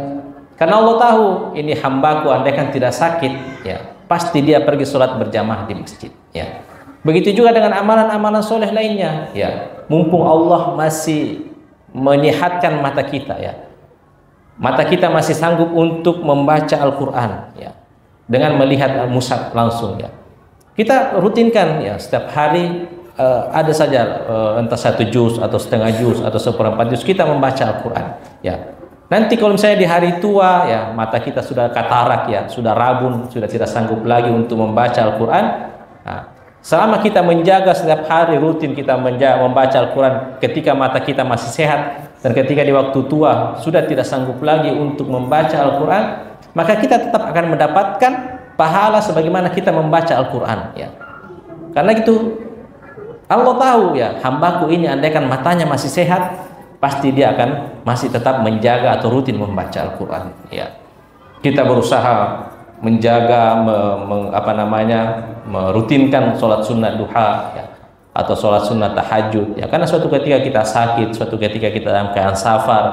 Karena Allah tahu ini hambaku, andaikan tidak sakit, ya, pasti dia pergi sholat berjamaah di masjid, ya. Begitu juga dengan amalan-amalan soleh lainnya, ya. Mumpung Allah masih menyehatkan mata kita, ya, mata kita masih sanggup untuk membaca Al-Quran, ya, dengan melihat mushaf langsung, ya, kita rutinkan, ya, setiap hari ada saja entah 1 juz atau setengah juz atau 1/4 juz kita membaca Al-Quran, ya. Nanti kalau misalnya di hari tua, ya, mata kita sudah katarak, ya, sudah rabun, sudah tidak sanggup lagi untuk membaca Al-Quran, nah, selama kita menjaga setiap hari rutin kita membaca Al-Quran ketika mata kita masih sehat, dan ketika di waktu tua sudah tidak sanggup lagi untuk membaca Al-Quran, maka kita tetap akan mendapatkan pahala sebagaimana kita membaca Al-Quran, ya. Karena itu Allah tahu, ya, hambaku ini andaikan matanya masih sehat, pasti dia akan masih tetap menjaga atau rutin membaca Al-Quran, ya. Kita berusaha menjaga, merutinkan sholat sunnah duha, ya, atau sholat sunnah tahajud, ya, karena suatu ketika kita sakit, suatu ketika kita dalam keadaan safar,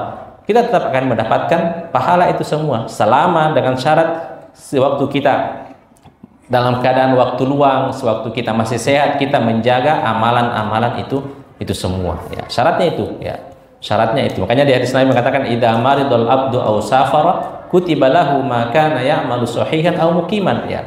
kita tetap akan mendapatkan pahala itu semua, selama dengan syarat sewaktu kita dalam keadaan waktu luang, sewaktu kita masih sehat, kita menjaga amalan-amalan itu semua, ya. Syaratnya itu, ya, syaratnya itu. Makanya di hadis Nabi mengatakan idza maridul abdu aw safara kutiba lahu ma kana ya'malu sahihan aw muqiman, ya.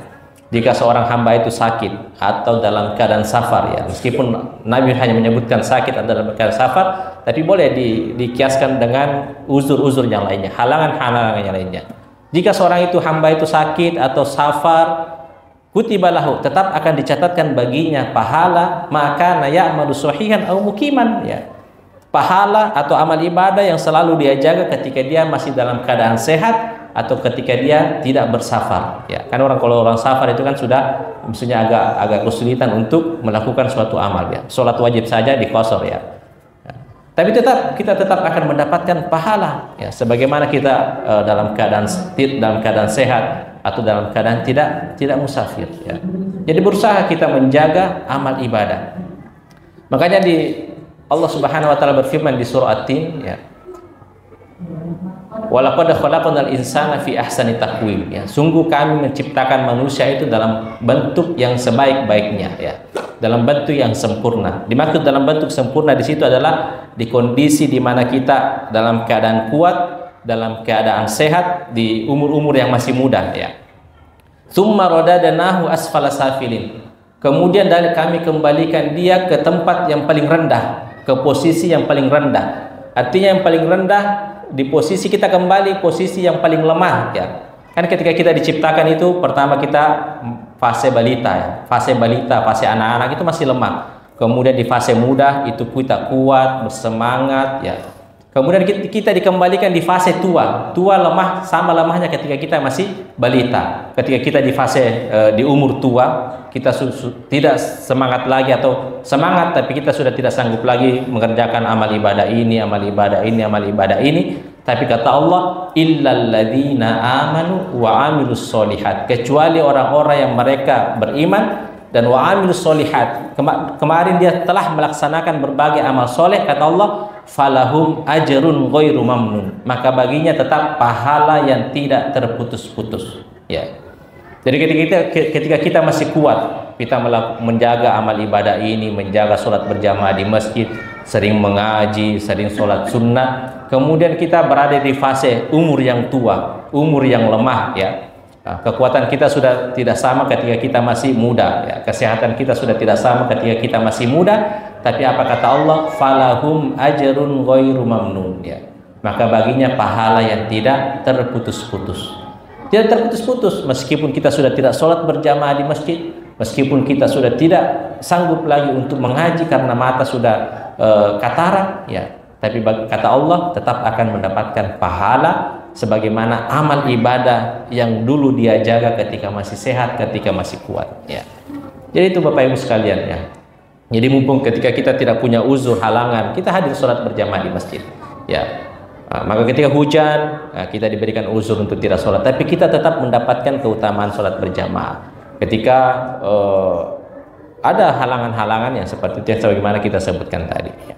Jika seorang hamba itu sakit atau dalam keadaan safar, ya, meskipun Nabi hanya menyebutkan sakit atau dalam keadaan safar, tapi boleh dikiaskan dengan uzur-uzur yang lainnya, halangan-halangan yang lainnya. Jika seorang itu hamba itu sakit atau safar, kutibalahu, tetap akan dicatatkan baginya pahala maka ya'malu sahihan aw mukiman, ya. Pahala atau amal ibadah yang selalu dia jaga ketika dia masih dalam keadaan sehat atau ketika dia tidak bersafar, ya. Kan kalau orang safar itu kan sudah maksudnya agak kesulitan untuk melakukan suatu amal, ya. Sholat wajib saja diqashar, ya. Tapi kita tetap akan mendapatkan pahala, ya, sebagaimana kita dalam keadaan sehat atau dalam keadaan tidak musafir, ya. Jadi berusaha kita menjaga amal ibadah. Makanya Allah Subhanahu wa taala berfirman di surah At-Tin, ya. Walaqad khalaqnal insana fi ahsani taqwim, ya. Sungguh kami menciptakan manusia itu dalam bentuk yang sebaik-baiknya, ya. Dalam bentuk yang sempurna. Dimaksud dalam bentuk sempurna di situ adalah di kondisi di mana kita dalam keadaan kuat, dalam keadaan sehat, di umur-umur yang masih muda, ya. Tsumma radadnahu asfala safilin. Kemudian kami kembalikan dia ke tempat yang paling rendah, ke posisi yang paling rendah. Artinya yang paling rendah di posisi kita kembali posisi yang paling lemah, ya. Kan ketika kita diciptakan itu pertama kita fase balita, ya. Fase anak-anak itu masih lemah. Kemudian di fase muda itu kita kuat, bersemangat, ya. Kemudian kita dikembalikan di fase tua. Tua lemah sama lemahnya ketika kita masih balita. Ketika kita di fase di umur tua, kita tidak semangat lagi atau semangat tapi kita sudah tidak sanggup lagi mengerjakan amal ibadah ini. Tapi kata Allah, illal ladzina amanu wa amilus solihat, kecuali orang-orang yang mereka beriman dan wa amilus solihat. Kemarin dia telah melaksanakan berbagai amal soleh, kata Allah, falahum ajrun ghairu mamnun, maka baginya tetap pahala yang tidak terputus-putus, ya. Jadi ketika kita masih kuat, kita menjaga amal ibadah ini, menjaga sholat berjamaah di masjid, sering mengaji, sering sholat sunnah, kemudian kita berada di fase umur yang tua, umur yang lemah, ya. Nah, kekuatan kita sudah tidak sama ketika kita masih muda, ya. Kesehatan kita sudah tidak sama ketika kita masih muda. Tapi apa kata Allah? Falahum ajrun ghairu mamnun, ya. Maka baginya pahala yang tidak terputus-putus. Tidak terputus-putus meskipun kita sudah tidak sholat berjamaah di masjid, meskipun kita sudah tidak sanggup lagi untuk mengaji karena mata sudah katarak, ya. Tapi kata Allah tetap akan mendapatkan pahala sebagaimana amal ibadah yang dulu dia jaga ketika masih sehat, ketika masih kuat, ya. Jadi itu Bapak Ibu sekalian, ya. Jadi mumpung ketika kita tidak punya uzur halangan, kita hadir sholat berjamaah di masjid, ya. Nah, maka ketika hujan, kita diberikan uzur untuk tidak sholat, tapi kita tetap mendapatkan keutamaan sholat berjamaah. Ketika ada halangan-halangan yang seperti itu, yang sebagaimana kita sebutkan tadi, ya.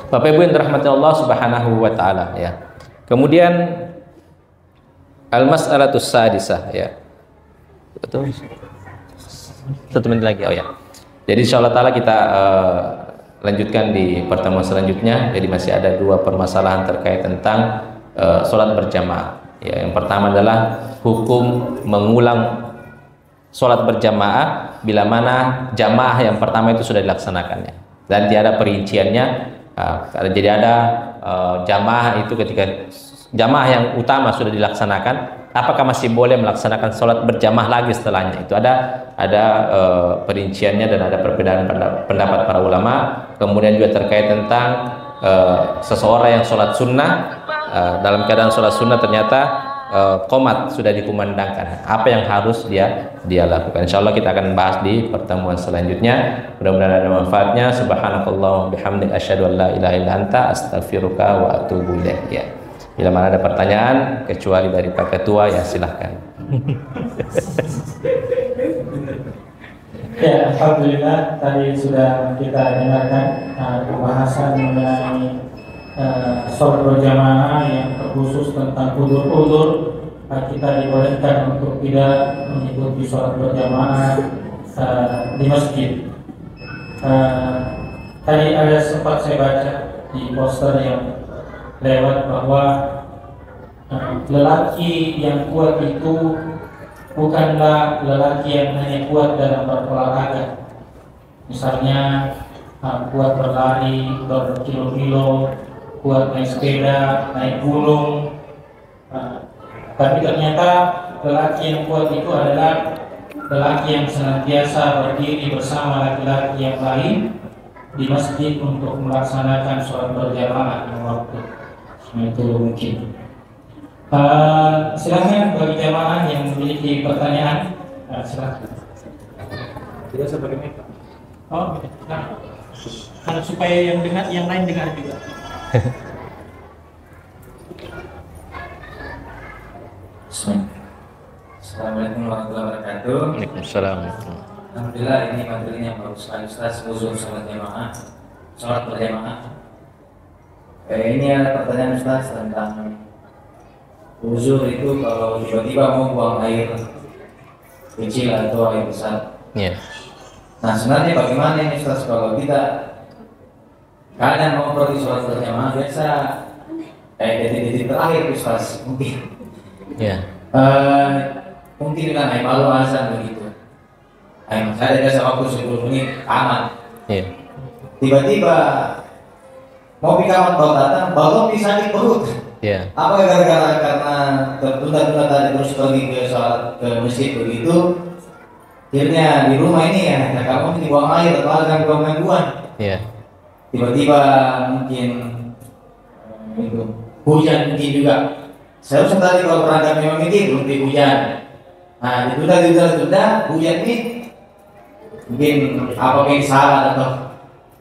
Bapak Ibu yang dirahmati Allah Subhanahu wa taala, ya. Kemudian al-mas'alatus sadisah, ya. Betul. 1 menit lagi, oh ya. Jadi insyaallah taala kita lanjutkan di pertemuan selanjutnya. Jadi masih ada 2 permasalahan terkait tentang sholat berjamaah. Ya, yang pertama adalah hukum mengulang sholat berjamaah bila mana jamaah yang pertama itu sudah dilaksanakannya dan tiada perinciannya. Jadi ada jamaah itu ketika jamaah yang utama sudah dilaksanakan, apakah masih boleh melaksanakan sholat berjamaah lagi setelahnya? Itu ada perinciannya dan ada perbedaan pendapat para ulama. Kemudian juga terkait tentang seseorang yang sholat sunnah, dalam keadaan sholat sunnah ternyata qomat sudah dikumandangkan, apa yang harus dia lakukan. Insyaallah kita akan bahas di pertemuan selanjutnya. Mudah-mudahan ada manfaatnya. Subhanakallahumma bihamdik asyhadu an la ilaha illa anta astaghfiruka wa atubu ilaik, ya. Bila mana ada pertanyaan kecuali dari Pak Ketua, ya silahkan. Ya, alhamdulillah tadi sudah kita dengarkan pembahasan mengenai sholat berjamaah yang terkhusus tentang udzur-udzur kita dibolehkan untuk tidak mengikuti sholat berjamaah di masjid. Tadi ada sempat saya baca di poster yang lewat bahwa lelaki yang kuat itu bukanlah lelaki yang hanya kuat dalam berolahraga, misalnya kuat berlari berkilo-kilo, kuat naik sepeda, naik gunung, tapi ternyata lelaki yang kuat itu adalah lelaki yang senantiasa berdiri bersama laki-laki yang lain di masjid untuk melaksanakan sholat berjamaah di waktu itu mungkin. Silakan bagi jamaah yang memiliki pertanyaan, silakan. Tidak sebagai mereka. Oh, nah, karena supaya yang dengar, yang lain dengar juga. Assalamualaikum warahmatullahi wabarakatuh. Waalaikumsalam. Alhamdulillah, ini materinya bagus sekali Ustaz. Uzur sholat jamaah, sholat berjamaah. Ini ada pertanyaan Ustaz tentang uzur itu kalau tiba-tiba mau buang air kecil atau air besar. Iya. Nah, sebenarnya bagaimana ini Ustaz kalau kita kadang mau pergi sholat berjamaah biasa detik-detik terakhir Ustaz mungkin. Iya. Mungkin dengan malu azan begitu. Saya biasa waktu 10 menit aman. Iya. Tiba-tiba mau kawan baru datang, baru bisa sakit perut. Iya. Apa gara-gara karena tertunda-tunda tadi terus pergi ke sholat ke masjid begitu? Akhirnya di rumah ini ya, kamu ini buang air atau ada gangguan. Iya. Tiba-tiba mungkin itu hujan mungkin juga. Seharusnya tadi kalau berangkat memang ini belum di hujan. Nah, ditunda, hujan ini mungkin apa yang salah atau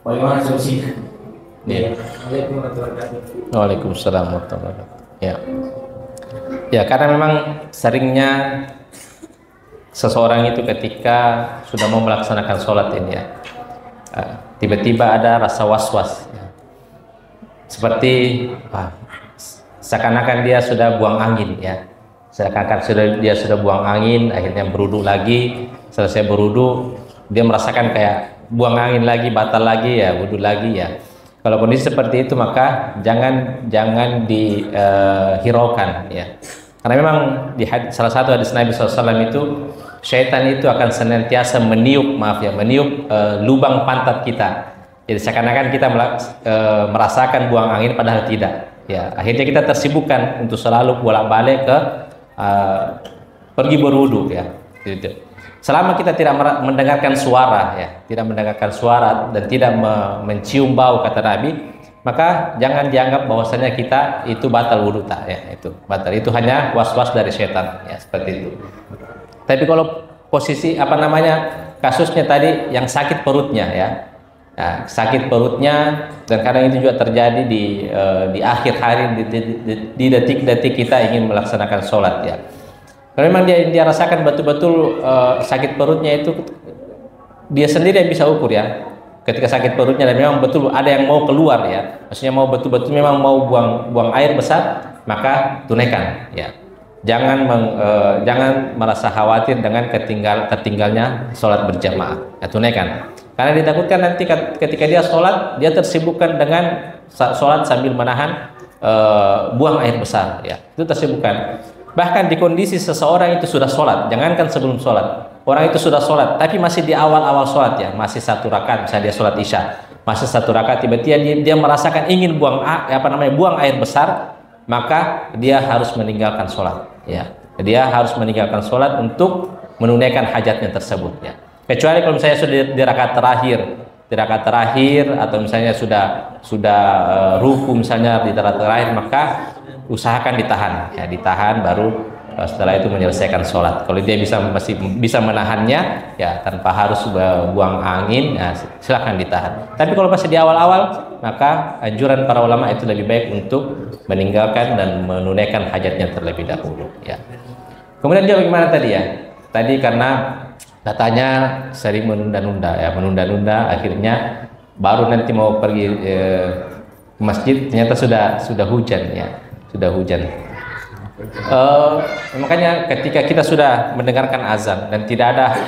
bagaimana solusinya? Iya. Waalaikumsalam warahmatullahi wabarakatuh. Ya. Ya, karena memang seringnya seseorang itu ketika sudah mau melaksanakan sholat ini ya, tiba-tiba ada rasa was-was ya. Seperti seakan-akan dia sudah buang angin ya, seakan-akan dia sudah buang angin, akhirnya berwudu lagi, selesai berwudu dia merasakan kayak buang angin lagi, batal lagi ya, wudu lagi ya. Kalau kondisi seperti itu maka jangan dihiraukan ya, karena memang di salah satu hadis Nabi SAW itu syaitan itu akan senantiasa meniup lubang pantat kita. Jadi seakan-akan kita merasakan buang angin padahal tidak. Ya, akhirnya kita tersibukkan untuk selalu bolak-balik ke pergi berwudu ya. Gitu. Selama kita tidak mendengarkan suara ya, tidak mendengarkan suara dan tidak mencium bau kata Nabi, maka jangan dianggap bahwasanya kita itu batal wudu tak ya, itu batal. Itu hanya was-was dari setan ya, seperti itu. Tapi kalau posisi kasusnya tadi yang sakit perutnya ya. Nah, sakit perutnya dan kadang itu juga terjadi di akhir hari di detik-detik kita ingin melaksanakan sholat ya. Kalau memang dia rasakan betul-betul sakit perutnya itu dia sendiri yang bisa ukur ya. Ketika sakit perutnya dan memang betul ada yang mau keluar ya, maksudnya mau betul-betul memang mau buang air besar, maka tunaikan ya. Jangan merasa khawatir dengan tertinggalnya sholat berjamaah ya, tunaikan. Karena ditakutkan nanti ketika dia sholat, dia tersibukkan dengan sholat sambil menahan buang air besar ya, itu tersibukkan. Bahkan di kondisi seseorang itu sudah sholat, jangankan sebelum sholat, orang itu sudah sholat tapi masih di awal-awal sholat ya, masih 1 rakaat, misalnya dia sholat isya, masih 1 rakaat, tiba-tiba dia merasakan ingin buang air besar, maka dia harus meninggalkan sholat ya. Dia harus meninggalkan sholat untuk menunaikan hajatnya tersebut ya. Kecuali kalau misalnya sudah di rakaat terakhir atau misalnya sudah ruku misalnya di rakaat terakhir, maka usahakan ditahan baru setelah itu menyelesaikan sholat. Kalau dia masih bisa menahannya ya tanpa harus buang angin ya, silakan ditahan. Tapi kalau masih di awal-awal, maka anjuran para ulama itu lebih baik untuk meninggalkan dan menunaikan hajatnya terlebih dahulu ya. Kemudian dia bagaimana tadi ya? Tadi karena katanya sering menunda-nunda, akhirnya baru nanti mau pergi ke masjid ternyata sudah hujan ya, sudah hujan. Makanya ketika kita sudah mendengarkan azan dan tidak ada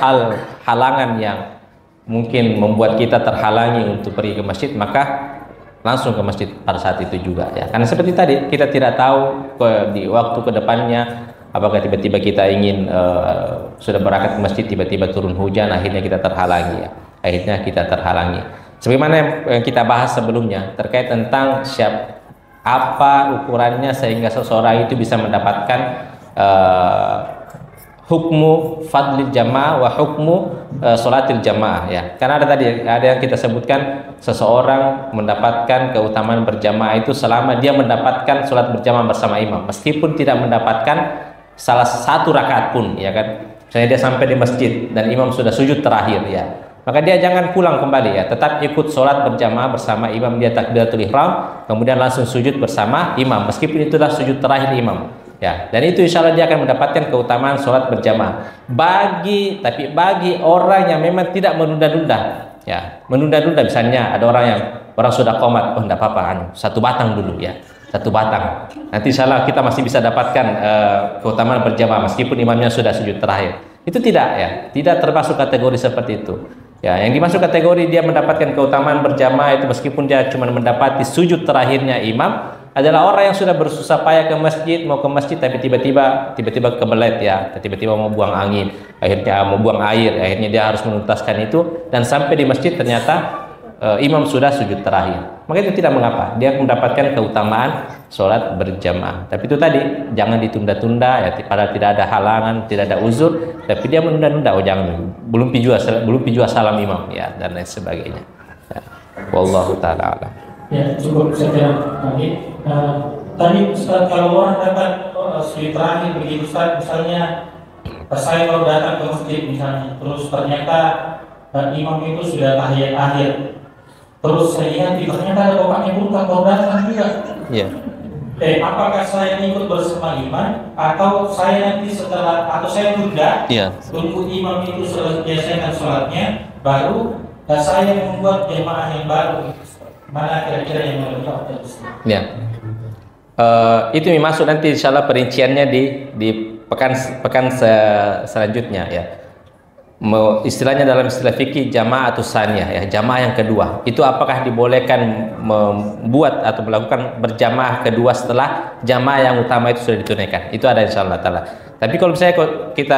halangan yang mungkin membuat kita terhalangi untuk pergi ke masjid, maka langsung ke masjid pada saat itu juga ya. Karena seperti tadi kita tidak tahu di waktu kedepannya apakah tiba-tiba kita ingin sudah berangkat ke masjid tiba-tiba turun hujan, akhirnya kita terhalangi ya. Sebagaimana yang kita bahas sebelumnya terkait tentang apa ukurannya sehingga seseorang itu bisa mendapatkan hukmu fadlil jamaah wa hukmu sholatil jamaah ya. Karena ada yang kita sebutkan seseorang mendapatkan keutamaan berjamaah itu selama dia mendapatkan sholat berjamaah bersama imam, meskipun tidak mendapatkan salah satu rakaat pun ya kan. Misalnya dia sampai di masjid dan imam sudah sujud terakhir ya, maka dia jangan pulang kembali ya, tetap ikut sholat berjamaah bersama imam, dia takbiratul ihram kemudian langsung sujud bersama imam meskipun itulah sujud terakhir imam ya. Dan itu insya Allah dia akan mendapatkan keutamaan sholat berjamaah. Bagi orang yang memang tidak menunda-nunda ya, menunda-nunda, misalnya ada orang sudah qomat, oh enggak apa-apa, satu batang dulu ya, satu batang, nanti insya Allah kita masih bisa dapatkan keutamaan berjamaah meskipun imamnya sudah sujud terakhir. Itu tidak termasuk kategori seperti itu ya. Yang dimasuk kategori dia mendapatkan keutamaan berjamaah itu meskipun dia cuma mendapati sujud terakhirnya imam adalah orang yang sudah bersusah payah mau ke masjid tapi tiba-tiba kebelet ya, tiba-tiba mau buang angin, akhirnya mau buang air, akhirnya dia harus menuntaskan itu dan sampai di masjid ternyata imam sudah sujud terakhir. Maka itu tidak mengapa, dia mendapatkan keutamaan sholat berjamaah. Tapi itu tadi jangan ditunda-tunda ya, padahal tidak ada halangan, tidak ada uzur, tapi dia menunda-nunda, oh jangan, belum pijua salam imam ya, dan lain sebagainya ya. Wallahu ta'ala alam. Ya, cukup saja tadi Ustaz, kalau orang dapat sujud terakhir begitu Ustaz, misalnya saya baru datang ke masjid misalnya, terus ternyata imam itu sudah tahiyat akhir, terus saya lihat ternyata ada bapaknya bukan baru datang juga. Iya. Apakah saya ikut bersama imam atau saya nanti setelah atau saya tunda tunggu imam itu selesaikan sholatnya baru saya membuat jemaah yang baru? Mana kira-kira yang lebih tepat? Ya. Itu masuk nanti insya Allah perinciannya di pekan selanjutnya ya. Istilahnya dalam istilah fikih jamaah atau saniyah ya, jamaah yang kedua. Itu apakah dibolehkan membuat atau melakukan berjamaah kedua setelah jamaah yang utama itu sudah ditunaikan? Itu ada insya Allah taala. Tapi kalau misalnya kita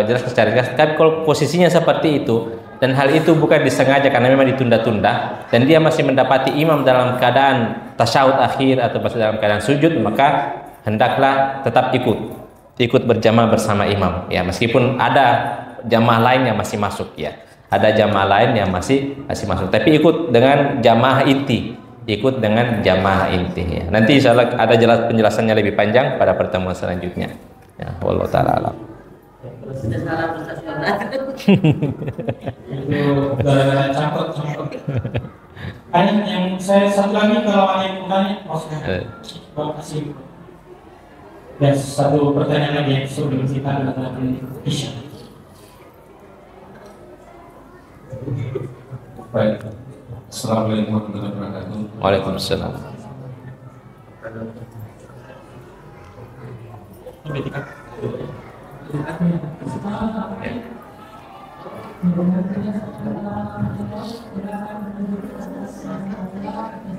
jelaskan secara jelas, tapi kalau posisinya seperti itu dan hal itu bukan disengaja karena memang ditunda-tunda dan dia masih mendapati imam dalam keadaan tasyahud akhir atau masih dalam keadaan sujud, maka hendaklah tetap ikut berjamaah bersama imam ya, meskipun ada jamaah lain yang masih masuk ya, ada jamaah lain yang masih masuk, tapi ikut dengan jamaah inti ya. Nanti insya Allah ada penjelasannya lebih panjang pada pertemuan selanjutnya ya. Wallahu ta'ala alam. Sudah salah persatuan. Itu gara-gara campur. Ada yang saya satu lagi kalau ada yang bertanya, maksudnya terima kasih. Dan satu pertanyaan lagi sebelum kita melakukan isya. Baik. Assalamualaikum warahmatullahi wabarakatuh. Waalaikumsalam.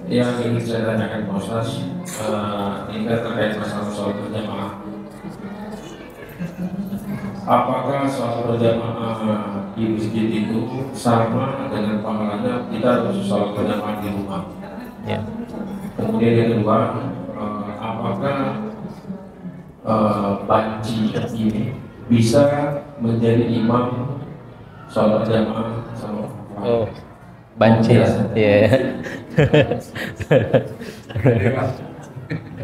Yang ingin saya tanyakan Pak Ustaz, ini terkait masalah sholat berjamaah. Apakah sholat berjamaah di masjid itu sama dengan pahalanya kita harus sholat berjamaah di rumah? Ya. Kemudian yang kedua, apakah banci ini bisa menjadi imam sholat berjamaah sama? Oh, banci ya. Iya.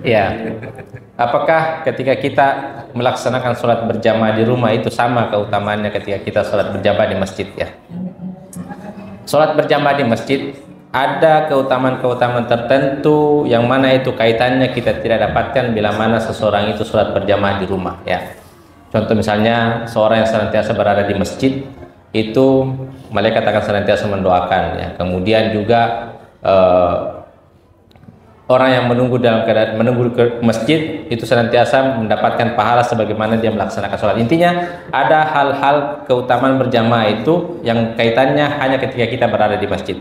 Ya. Apakah ketika kita melaksanakan sholat berjamaah di rumah itu sama keutamaannya ketika kita sholat berjamaah di masjid ya? Sholat berjamaah di masjid ada keutamaan-keutamaan tertentu yang mana itu kaitannya kita tidak dapatkan bila mana seseorang itu sholat berjamaah di rumah ya. Contoh misalnya seorang yang senantiasa berada di masjid itu malaikat akan senantiasa mendoakan ya. Kemudian juga orang yang menunggu dalam keadaan menunggu ke masjid itu senantiasa mendapatkan pahala sebagaimana dia melaksanakan sholat. Intinya ada hal-hal keutamaan berjamaah itu yang kaitannya hanya ketika kita berada di masjid.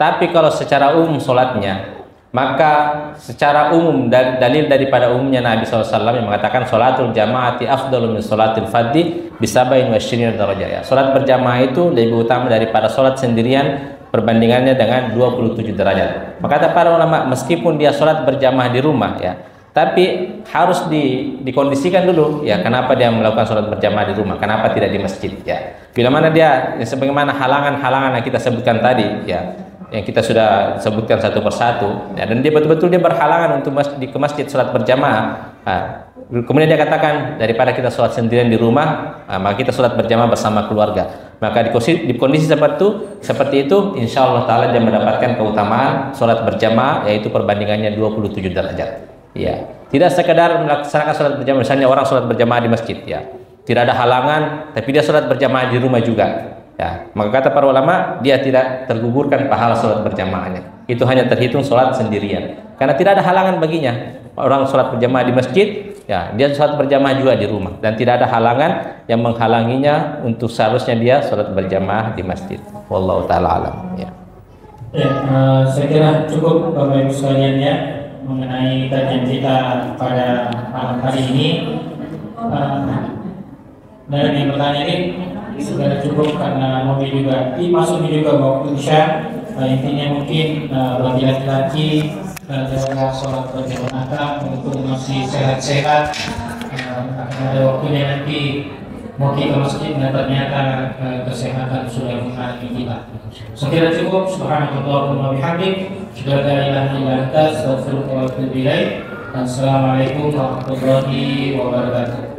Tapi kalau secara umum sholatnya, maka secara umum dalil daripada umumnya Nabi SAW yang mengatakan sholatul jamaati afdalu min sholatil fadhi bisabain wa syirina darajah ya. Sholat berjamaah itu lebih utama daripada sholat sendirian perbandingannya dengan 27 derajat. Maka kata para ulama meskipun dia sholat berjamaah di rumah ya, Tapi harus dikondisikan dulu ya, kenapa dia melakukan sholat berjamaah di rumah, kenapa tidak di masjid ya. Bila mana dia ya, sebagaimana halangan-halangan yang kita sebutkan tadi ya, yang kita sudah sebutkan satu persatu ya, dan dia betul-betul dia berhalangan untuk ke masjid sholat berjamaah. Kemudian dia katakan daripada kita sholat sendirian di rumah, maka kita sholat berjamaah bersama keluarga. Maka di kondisi seperti itu, insya Allah Taala dia mendapatkan keutamaan sholat berjamaah, yaitu perbandingannya 27 derajat. Ya, tidak sekedar melaksanakan sholat berjamaah, misalnya orang sholat berjamaah di masjid, ya, tidak ada halangan, tapi dia sholat berjamaah di rumah juga. Ya, maka kata para ulama, dia tidak tergugurkan pahala sholat berjamaahnya. Itu hanya terhitung sholat sendirian, karena tidak ada halangan baginya. Orang sholat berjamaah di masjid, ya, dia sholat berjamaah juga di rumah, dan tidak ada halangan yang menghalanginya untuk seharusnya dia sholat berjamaah di masjid. Wallahu taala alam. Ya. Ya, saya kira cukup Bapak Ibu sekalian ya mengenai kajian kita pada malam hari ini. Dan yang bertanya ini sudah cukup karena mobil juga masuk juga waktu isya. Intinya mungkin bagi laki-laki jaga sholat berjamaah untuk masih sehat-sehat, akan ada waktunya nanti mau ke masjid dan ternyata kesehatan sudah menghalangi kita. Sekiranya cukup, subhanallah wa bihamdik, la ilaha illa anta, astaghfiruka wa atubu ilaik. Assalamualaikum warahmatullahi wabarakatuh.